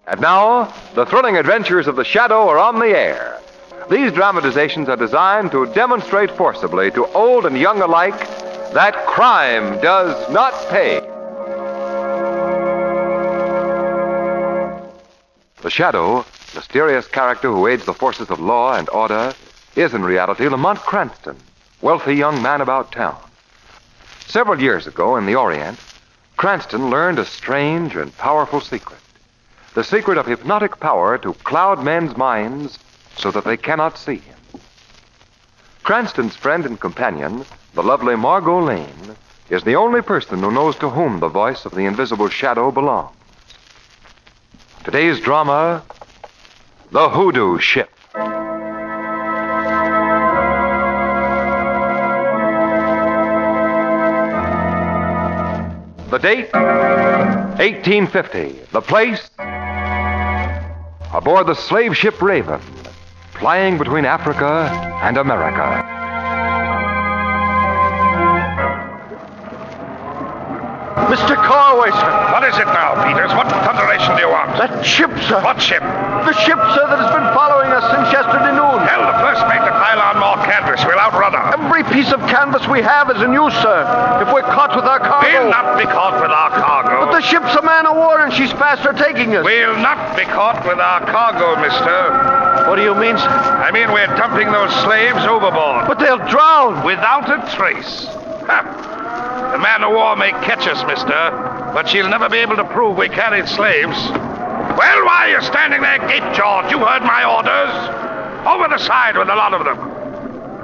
And now, the thrilling adventures of the Shadow are on the air. These dramatizations are designed to demonstrate forcibly to old and young alike that crime does not pay. The Shadow, mysterious character who aids the forces of law and order, is in reality Lamont Cranston, wealthy young man about town. Several years ago in the Orient, Cranston learned a strange and powerful secret. The secret of hypnotic power to cloud men's minds so that they cannot see him. Cranston's friend and companion, the lovely Margot Lane, is the only person who knows to whom the voice of the invisible Shadow belongs. Today's drama, The Hoodoo Ship. The date, 1850. The place, aboard the slave ship Raven, plying between Africa and America. Mr. Carway, sir. What is it now, Peters? What thunderation do you want? That ship, sir. What ship? The ship, sir, that has been following us since yesterday noon. Tell the first mate to pile on more canvas. We'll outrun her. Every piece of canvas we have is in use, sir. If we're caught with our cargo... We'll not be caught with our cargo. But the ship's a man of war and she's faster taking us. We'll not be caught with our cargo, mister. What do you mean, sir? I mean we're dumping those slaves overboard. But they'll drown. Without a trace. The man of war may catch us, mister, but she'll never be able to prove we carried slaves. Well, why are you standing there, gape-jawed? You heard my orders. Over the side with a lot of them.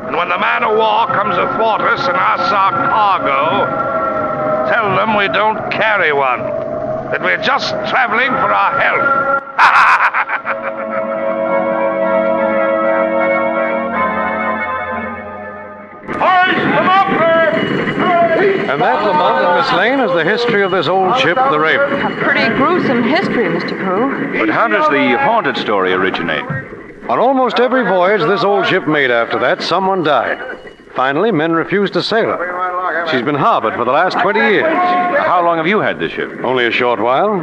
And when the man of war comes athwart us and asks our cargo, tell them we don't carry one. That we're just traveling for our health. And that, Lamont and Miss Lane, is the history of this old ship, the Raven. A pretty gruesome history, Mr. Crew. But how does the haunted story originate? On almost every voyage this old ship made after that, someone died. Finally, men refused to sail her. She's been harbored for the last 20 years. How long have you had this ship? Only a short while.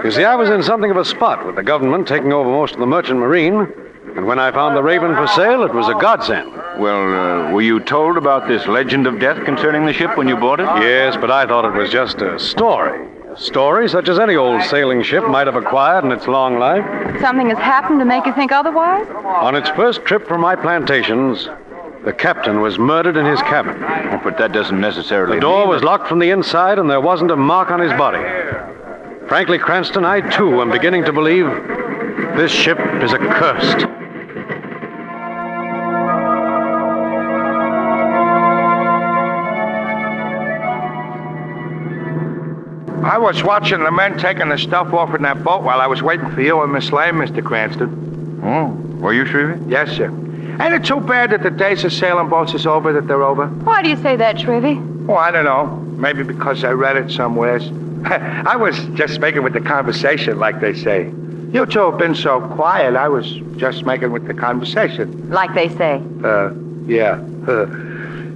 You see, I was in something of a spot with the government taking over most of the merchant marine, and when I found the Raven for sale, it was a godsend. Well, were you told about this legend of death concerning the ship when you bought it? Yes, but I thought it was just a story. A story such as any old sailing ship might have acquired in its long life. Something has happened to make you think otherwise? On its first trip from my plantations, the captain was murdered in his cabin. Oh, but that doesn't necessarily The door mean was locked from the inside, and there wasn't a mark on his body. Frankly, Cranston, I, too, am beginning to believe this ship is accursed. I was watching the men taking the stuff off in that boat while I was waiting for you and Miss Lane, Mr. Cranston. Oh, were you, Shrevey? Yes, sir. Ain't it too bad that the days of sailing boats is over, that they're over? Why do you say that, Shrevey? Oh, I don't know. Maybe because I read it somewheres. I was just making with the conversation, like they say. You two have been so quiet, I was just making with the conversation. Like they say. Yeah.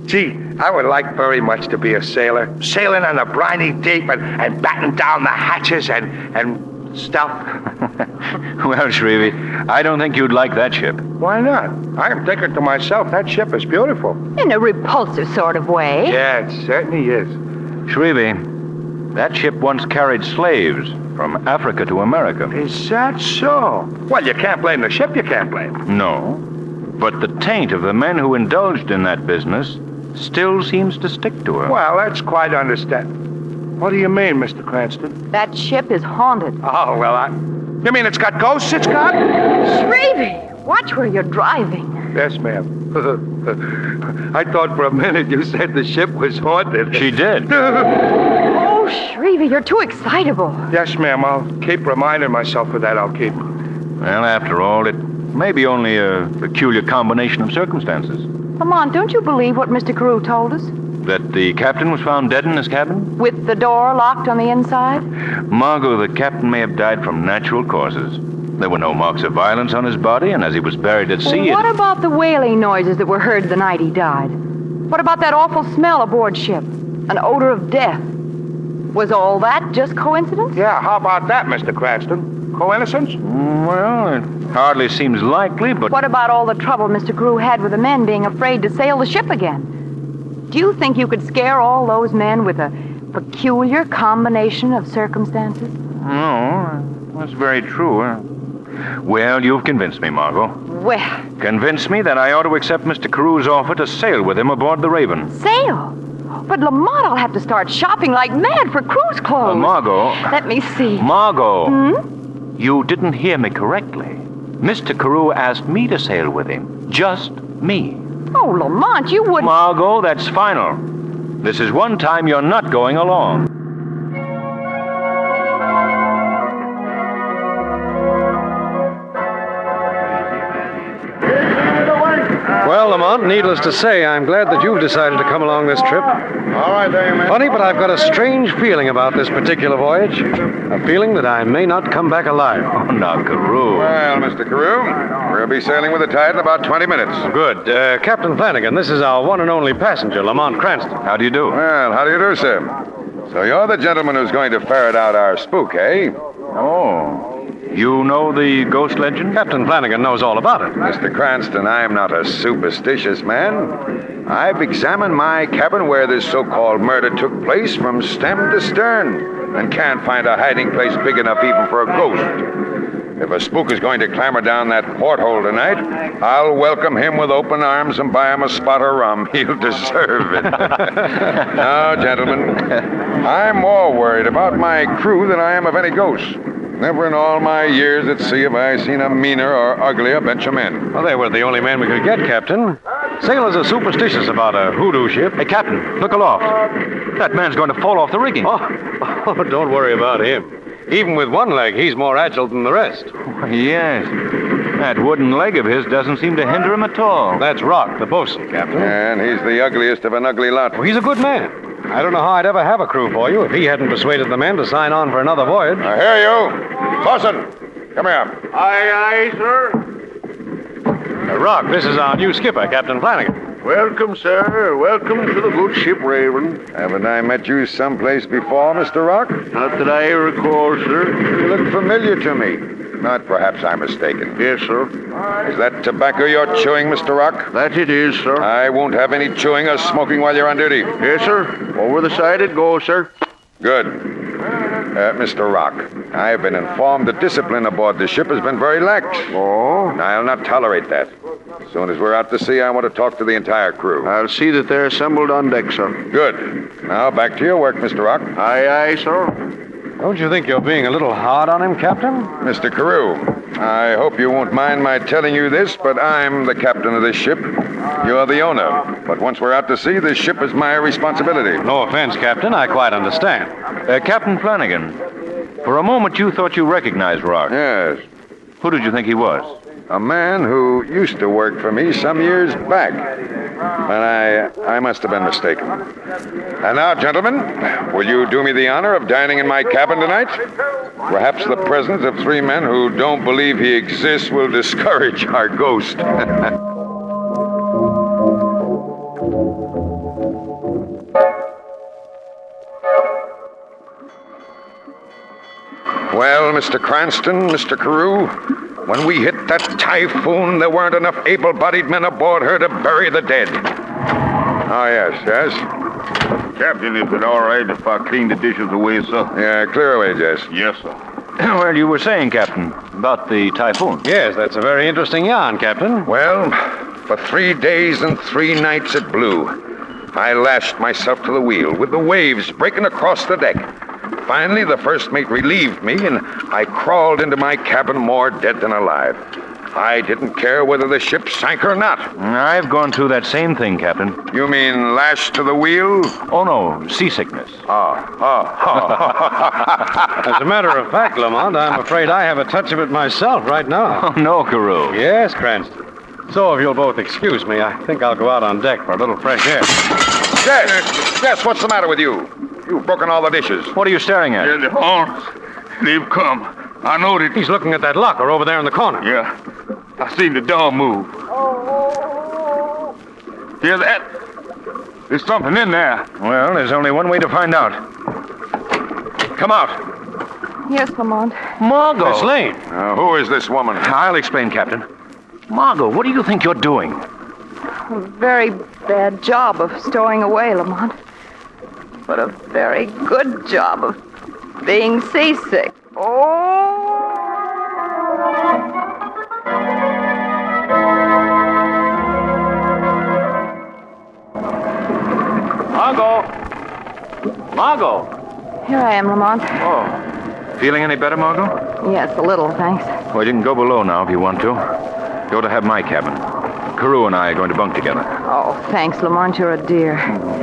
Gee, I would like very much to be a sailor. Sailing on the briny deep and batten down the hatches and stuff. Well, Shrevey, I don't think you'd like that ship. Why not? I'm thinking to myself, that ship is beautiful. In a repulsive sort of way. Yeah, it certainly is. Shrevey, that ship once carried slaves from Africa to America. Is that so? Well, you can't blame the ship, you can't blame. No, but the taint of the men who indulged in that business still seems to stick to her. Well, that's quite understandable. What do you mean, Mr. Cranston? That ship is haunted. Oh, well, you mean it's got ghosts, it's got? Shrevey, watch where you're driving. Yes, ma'am. I thought for a minute you said the ship was haunted. She did. Oh, Shrevey, you're too excitable. Yes, ma'am. I'll keep reminding myself of that. I'll keep. Well, after all, it may be only a peculiar combination of circumstances. Lamont, don't you believe what Mr. Carew told us? That the captain was found dead in his cabin? With the door locked on the inside? Margot, the captain may have died from natural causes. There were no marks of violence on his body, and as he was buried at sea... What about the wailing noises that were heard the night he died? What about that awful smell aboard ship? An odor of death? Was all that just coincidence? Yeah, how about that, Mr. Cranston? Coincidence? Well, it hardly seems likely, but... What about all the trouble Mr. Carew had with the men being afraid to sail the ship again? Do you think you could scare all those men with a peculiar combination of circumstances? No, that's very true. Well, you've convinced me, Margot. Well, Convinced me that I ought to accept Mr. Carew's offer to sail with him aboard the Raven. sail? But Lamont, I'll have to start shopping like mad for cruise clothes. Margot... Let me see. Margot! You didn't hear me correctly. Mr. Carew asked me to sail with him. Just me. Oh, Lamont, you wouldn't... Margot, that's final. This is one time you're not going along. Well, Lamont, needless to say, I'm glad that you've decided to come along this trip. All right, there, man. Funny, but I've got a strange feeling about this particular voyage. A feeling that I may not come back alive. Oh, now, Carew. Well, Mr. Carew, we'll be sailing with the tide in about 20 minutes. Good. Captain Flanagan, this is our one and only passenger, Lamont Cranston. How do you do? Well, how do you do, sir? So you're the gentleman who's going to ferret out our spook, eh? Oh. You know the ghost legend? Captain Flanagan knows all about it. Mr. Cranston, I am not a superstitious man. I've examined my cabin where this so-called murder took place from stem to stern and can't find a hiding place big enough even for a ghost. If a spook is going to clamber down that porthole tonight, I'll welcome him with open arms and buy him a spot of rum. He'll deserve it. Now, gentlemen, I'm more worried about my crew than I am of any ghosts. Never in all my years at sea have I seen a meaner or uglier bunch of men. Well, they were the only men we could get, Captain. Sailors are superstitious about a hoodoo ship. Hey, Captain, look aloft. That man's going to fall off the rigging. Oh, don't worry about him. Even with one leg, he's more agile than the rest. Yes. That wooden leg of his doesn't seem to hinder him at all. That's Rock, the bosun, Captain. And he's the ugliest of an ugly lot. Well, he's a good man. I don't know how I'd ever have a crew for you if he hadn't persuaded the men to sign on for another voyage. I hear you. Bosun, come here. Aye, sir. Rock, this is our new skipper, Captain Flanagan. Welcome, sir. Welcome to the good ship Raven. Haven't I met you someplace before, Mr. Rock? Not that I recall, sir. You look familiar to me. Not perhaps I'm mistaken. Yes, sir. Is that tobacco you're chewing, Mr. Rock? That it is, sir. I won't have any chewing or smoking while you're on duty. Yes, sir. Over the side it goes, sir. Good. Mr. Rock, I've been informed the discipline aboard the ship has been very lax. Oh? I'll not tolerate that. As soon as we're out to sea, I want to talk to the entire crew. I'll see that they're assembled on deck, sir. Good. Now, back to your work, Mr. Rock. Aye, sir. Don't you think you're being a little hard on him, Captain? Mr. Carew, I hope you won't mind my telling you this, but I'm the captain of this ship. You're the owner. But once we're out to sea, this ship is my responsibility. No offense, Captain. I quite understand. Captain Flanagan, for a moment you thought you recognized Rock. Yes. Who did you think he was? A man who used to work for me some years back. And I must have been mistaken. And now, gentlemen, will you do me the honor of dining in my cabin tonight? Perhaps the presence of three men who don't believe he exists will discourage our ghost. Well, Mr. Cranston, Mr. Carew, when we hit that typhoon, there weren't enough able-bodied men aboard her to bury the dead. Oh, yes. Captain, is it all right if I clean the dishes away, sir? Yeah, clear away, Jess. Yes, sir. Well, you were saying, Captain, about the typhoon. Yes, that's a very interesting yarn, Captain. Well, for 3 days and 3 nights it blew. I lashed myself to the wheel with the waves breaking across the deck. Finally, the first mate relieved me, and I crawled into my cabin more dead than alive. I didn't care whether the ship sank or not. I've gone through that same thing, Captain. You mean lashed to the wheel? Oh, no, seasickness. As a matter of fact, Lamont, I'm afraid I have a touch of it myself right now. Oh, no, Carew. Yes, Cranston. So if you'll both excuse me, I think I'll go out on deck for a little fresh air. Jess, what's the matter with you? You've broken all the dishes. What are you staring at? Yeah, the horns. They've come. I know that. He's looking at that locker over there in the corner. Yeah. I seen the door move. Hear that? There's something in there. Well, there's only one way to find out. Come out. Yes, Lamont. Margot. Miss Lane. Who is this woman? I'll explain, Captain. Margot, what do you think you're doing? A very bad job of stowing away, Lamont. But a very good job of being seasick. Margot. Here I am, Lamont. Oh. Feeling any better, Margot? Yes, a little, thanks. Well, you can go below now if you want to. Go to have my cabin. Carew and I are going to bunk together. Oh, thanks, Lamont. You're a dear.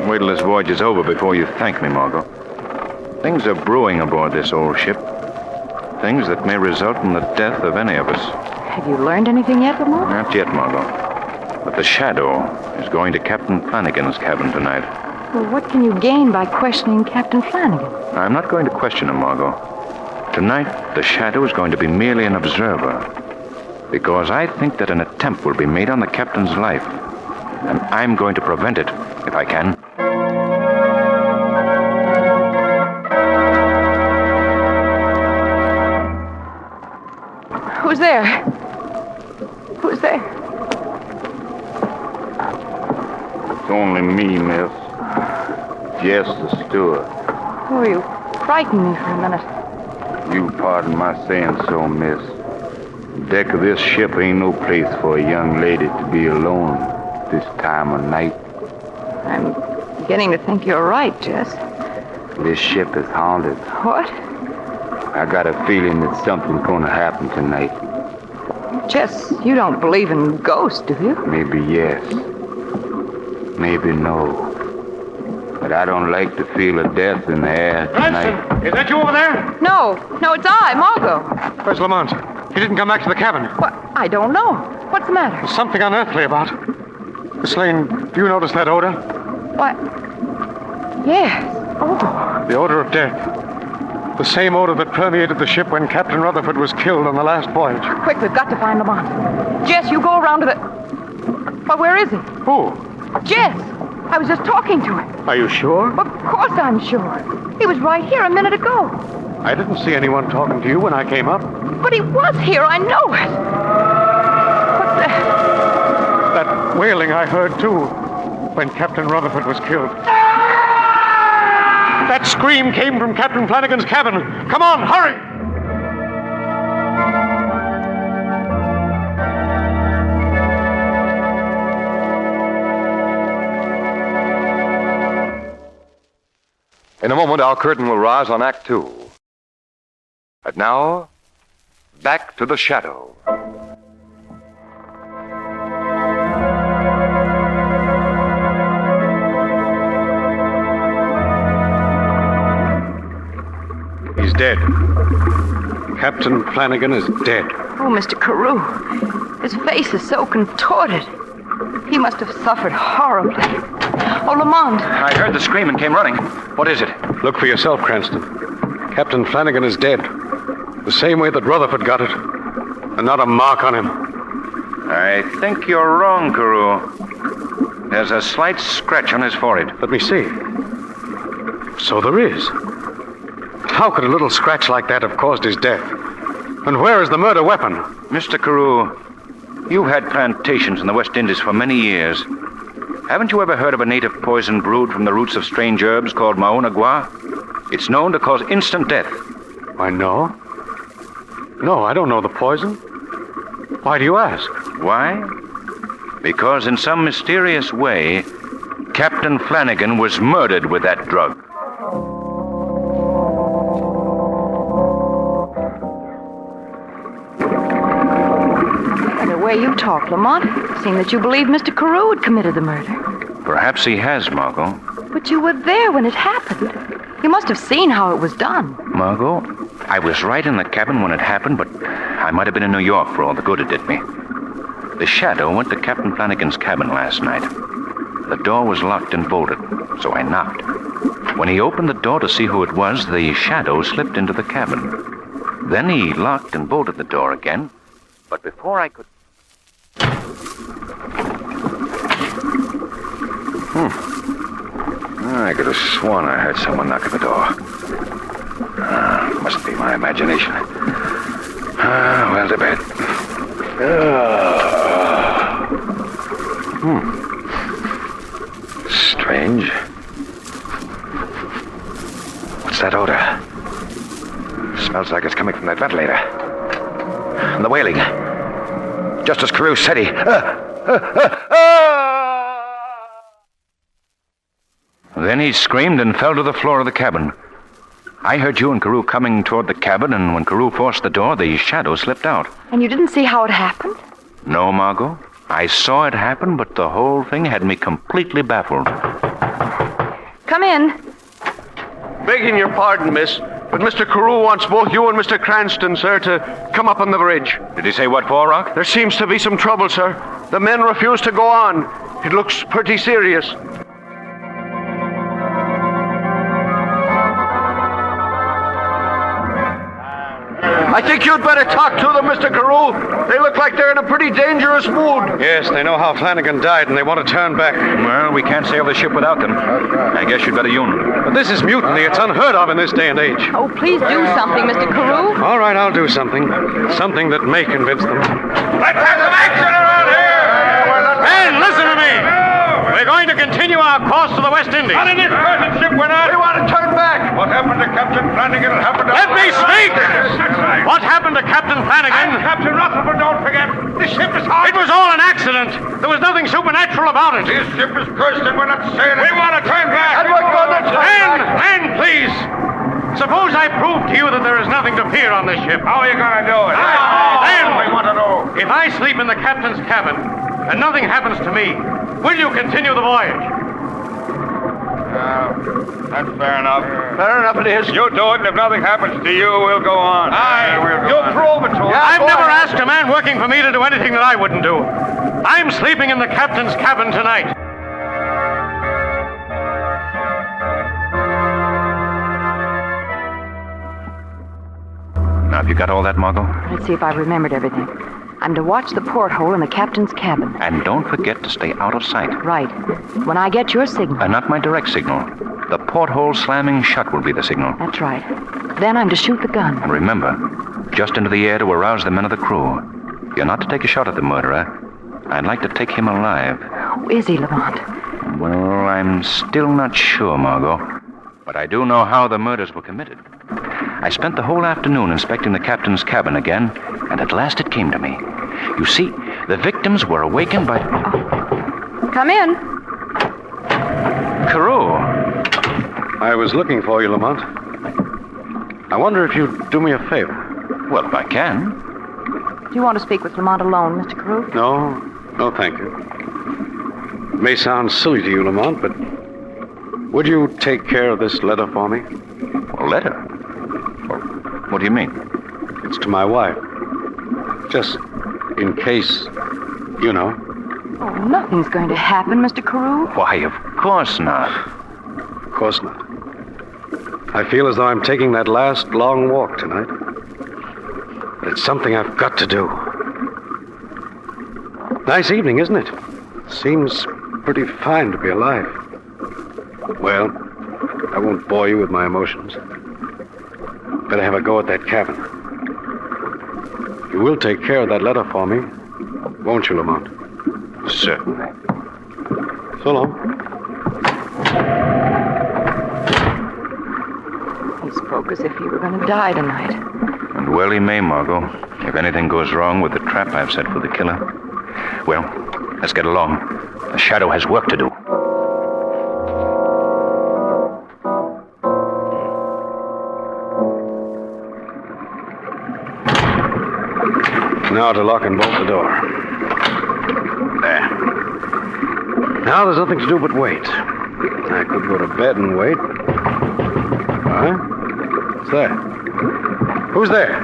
Wait till this voyage is over before you thank me, Margot. Things are brewing aboard this old ship. Things that may result in the death of any of us. Have you learned anything yet, Lamont? Not yet, Margot. But the Shadow is going to Captain Flanagan's cabin tonight. Well, what can you gain by questioning Captain Flanagan? I'm not going to question him, Margot. Tonight, the Shadow is going to be merely an observer. Because I think that an attempt will be made on the captain's life. And I'm going to prevent it, if I can. Who's there? Who's there? It's only me, miss. Jess the steward. Oh, you frightened me for a minute. You pardon my saying so, miss. The deck of this ship ain't no place for a young lady to be alone this time of night. I'm beginning to think you're right, Jess. This ship is haunted. What? I got a feeling that something's gonna happen tonight. Jess, you don't believe in ghosts, do you? Maybe yes. Maybe no. But I don't like the feel of death in the air tonight. Cranston, is that you over there? No, it's I, Margot. Where's Lamont? He didn't come back to the cabin. What? I don't know. What's the matter? There's something unearthly about. Miss Lane, do you notice that odor? What? Yes. Oh, The odor of death. The same odor that permeated the ship when Captain Rutherford was killed on the last voyage. quick, we've got to find Lamont. Jess, you go around to the... But where is he? Who? Jess! I was just talking to him. Are you sure? Of course I'm sure. He was right here a minute ago. I didn't see anyone talking to you when I came up. But he was here, I know it. What's that? That wailing I heard, too, when Captain Rutherford was killed. That scream came from Captain Flanagan's cabin. Come on, hurry! In a moment, our curtain will rise on Act 2. And now, back to the Shadow. He's dead. Captain Flanagan is dead. Oh, Mr. Carew. His face is so contorted. He must have suffered horribly. Oh, Lamont. I heard the scream and came running. What is it? Look for yourself, Cranston. Captain Flanagan is dead. The same way that Rutherford got it. And not a mark on him. I think you're wrong, Carew. There's a slight scratch on his forehead. Let me see. So there is. How could a little scratch like that have caused his death? And where is the murder weapon? Mr. Carew, you've had plantations in the West Indies for many years. Haven't you ever heard of a native poison brewed from the roots of strange herbs called mauna gua? It's known to cause instant death. Why, no. No, I don't know the poison. Why do you ask? Why? Because in some mysterious way, Captain Flanagan was murdered with that drug. way you talk, Lamont, it seemed that you believed Mr. Carew had committed the murder. Perhaps he has, Margot. But you were there when it happened. You must have seen how it was done. Margot, I was right in the cabin when it happened, but I might have been in New York for all the good it did me. The Shadow went to Captain Flanagan's cabin last night. The door was locked and bolted, so I knocked. When he opened the door to see who it was, the Shadow slipped into the cabin. Then he locked and bolted the door again, but before I could... I could have sworn I heard someone knock at the door. Must be my imagination. Well, to bed. Strange. What's that odor? Smells like it's coming from that ventilator. And the wailing. Just as Carew said he... Then he screamed and fell to the floor of the cabin. I heard you and Carew coming toward the cabin, and when Carew forced the door, the Shadow slipped out. And you didn't see how it happened? No, Margot. I saw it happen, but the whole thing had me completely baffled. Come in. Begging your pardon, miss, but Mr. Carew wants both you and Mr. Cranston, sir, to come up on the bridge. Did he say what for, Rock? There seems to be some trouble, sir. The men refuse to go on. It looks pretty serious. I think you'd better talk to them, Mr. Carew. They look like they're in a pretty dangerous mood. Yes, they know how Flanagan died, and they want to turn back. Well, we can't sail the ship without them. I guess you'd better union. But this is mutiny. It's unheard of in this day and age. Oh, please do something, Mr. Carew. All right, I'll do something. Something that may convince them. Let's have some action around here! Men, listen to me. We're going to continue our course to the West Indies. Not in this present ship, we're not. We want to turn back. What happened to Captain Flanagan? It happened to... Let me speak! That's right. What happened to Captain Flanagan? And Captain Rutherford, don't forget. This ship is hard. It was all an accident. There was nothing supernatural about it. This ship is cursed and we're not sailing. We want to turn back. And we're going to turn back. Men, please. Suppose I prove to you that there is nothing to fear on this ship. How are you going to do it? Then, we want to know. if I sleep in the captain's cabin and nothing happens to me, will you continue the voyage? That's fair enough. Fair enough it is. You do it, and if nothing happens to you, we'll go on. Aye, you'll prove it to us. I've never asked a man working for me to do anything that I wouldn't do. I'm sleeping in the captain's cabin tonight. Now, have you got all that, Margot? Let's see if I remembered everything. I'm to watch the porthole in the captain's cabin. And don't forget to stay out of sight. Right. When I get your signal. Not my direct signal. The porthole slamming shut will be the signal. That's right. Then I'm to shoot the gun. And remember, just into the air to arouse the men of the crew. You're not to take a shot at the murderer. I'd like to take him alive. Who is he, Lamont? Well, I'm still not sure, Margot. But I do know how the murders were committed. I spent the whole afternoon inspecting the captain's cabin again, and at last it came to me. You see, the victims were awakened by... Oh. Come in. Carew. I was looking for you, Lamont. I wonder if you'd do me a favor. Well, if I can. Do you want to speak with Lamont alone, Mr. Carew? No, thank you. It may sound silly to you, Lamont, but would you take care of this letter for me? A letter? Well, what do you mean? It's to my wife. Just in case, you know. Oh, nothing's going to happen, Mr. Carew. Why, of course not. Of course not. I feel as though I'm taking that last long walk tonight. But it's something I've got to do. Nice evening, isn't it? Seems pretty fine to be alive. Well, I won't bore you with my emotions. Better have a go at that cabin. You will take care of that letter for me, won't you, Lamont? Certainly. So long. He spoke as if he were going to die tonight. And well he may, Margot. If anything goes wrong with the trap I've set for the killer. Well, let's get along. The Shadow has work to do. Now to lock and bolt the door. Now there's nothing to do but wait. I could go to bed and wait. Huh? What's that? Who's there?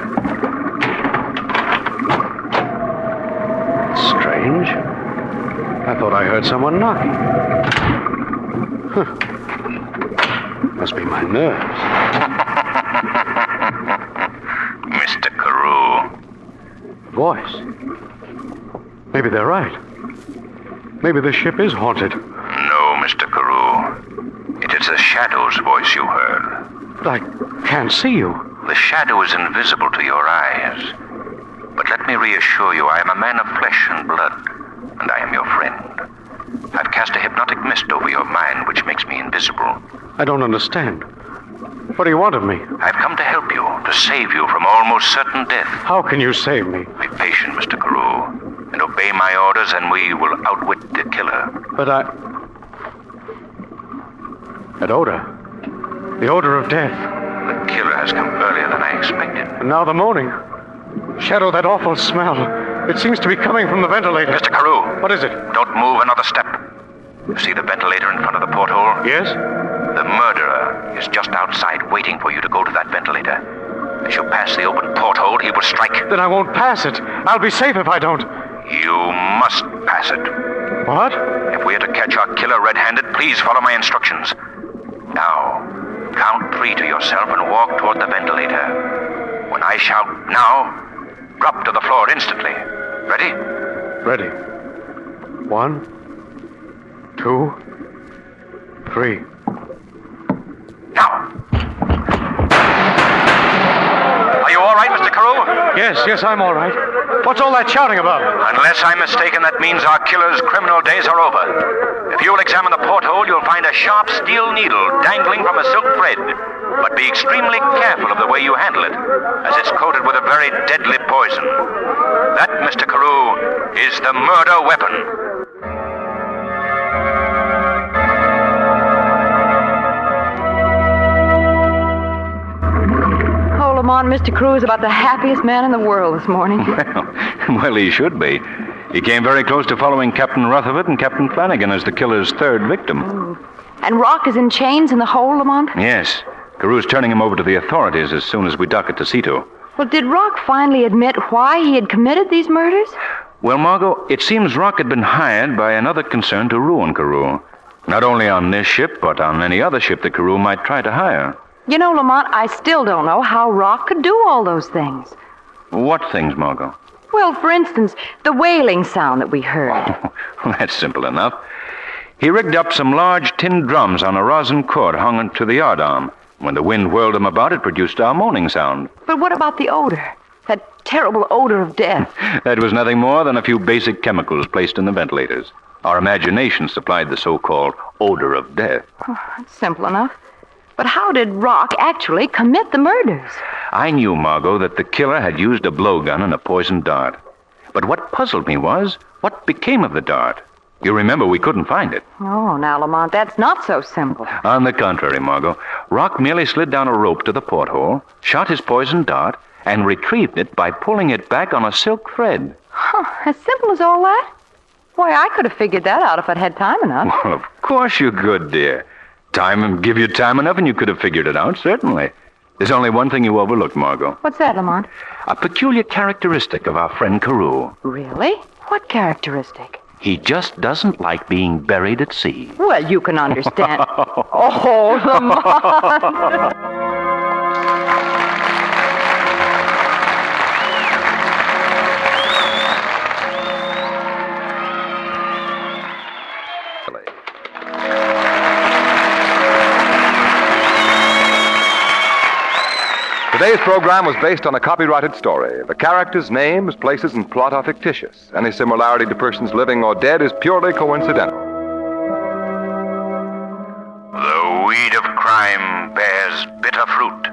Strange. I thought I heard someone knocking. Huh. Must be my nerves. Mr. Carew. Voice. Maybe they're right. Maybe the ship is haunted. No, Mr. Carew. It is the Shadow's voice you heard. But I can't see you. The Shadow is invisible to your eyes. But let me reassure you, I am a man of flesh and blood, and I am your friend. I've cast a hypnotic mist over your mind, which makes me invisible. I don't understand. What do you want of me? I've come to help you, to save you from almost certain death. How can you save me? Be patient, Mr. Carew, and obey my orders, and we will outwit the killer. But that odor. The odor of death. The killer has come earlier than I expected. And now the moaning. Shadow, that awful smell. It seems to be coming from the ventilator. Mr. Carew. What is it? Don't move another step. You see the ventilator in front of the porthole? Yes? The murderer is just outside waiting for you to go to that ventilator. As you pass the open porthole, he will strike. Then I won't pass it. I'll be safe if I don't. You must pass it. What? If we are to catch our killer red-handed, please follow my instructions. Now, count 3 to yourself and walk toward the ventilator. When I shout now, drop to the floor instantly. Ready? Ready. 1, 2, 3. Now! Are you all right, Mr. Carew? Yes, I'm all right. What's all that shouting about? Unless I'm mistaken, that means our killer's criminal days are over. If you'll examine the porthole, you'll find a sharp steel needle dangling from a silk thread. But be extremely careful of the way you handle it, as it's coated with a very deadly poison. That, Mr. Carew, is the murder weapon. Lamont, Mr. Carew is about the happiest man in the world this morning. Well, he should be. He came very close to following Captain Rutherford and Captain Flanagan as the killer's third victim. Oh. And Rock is in chains in the hole, Lamont? Yes. Carew's turning him over to the authorities as soon as we dock at Tacito. Well, did Rock finally admit why he had committed these murders? Well, Margot, it seems Rock had been hired by another concern to ruin Carew. Not only on this ship, but on any other ship that Carew might try to hire. You know, Lamont, I still don't know how Rock could do all those things. What things, Margot? Well, for instance, the wailing sound that we heard. Well, that's simple enough. He rigged up some large tin drums on a rosin cord hung onto the yardarm. When the wind whirled them about, it produced our moaning sound. But what about the odor? That terrible odor of death. That was nothing more than a few basic chemicals placed in the ventilators. Our imagination supplied the so-called odor of death. Oh, that's simple enough. But how did Rock actually commit the murders? I knew, Margot, that the killer had used a blowgun and a poisoned dart. But what puzzled me was, what became of the dart? You remember we couldn't find it. Oh, now, Lamont, that's not so simple. On the contrary, Margot, Rock merely slid down a rope to the porthole, shot his poisoned dart, and retrieved it by pulling it back on a silk thread. Huh, as simple as all that? Why, I could have figured that out if I'd had time enough. Well, of course you could, dear. Give you time enough and you could have figured it out, certainly. There's only one thing you overlooked, Margot. What's that, Lamont? A peculiar characteristic of our friend Carew. Really? What characteristic? He just doesn't like being buried at sea. Well, you can understand. Oh, Lamont! Today's program was based on a copyrighted story. The characters' names, places, and plot are fictitious. Any similarity to persons living or dead is purely coincidental. The weed of crime bears bitter fruit.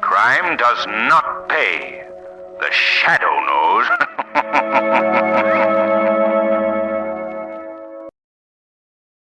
Crime does not pay. The Shadow knows.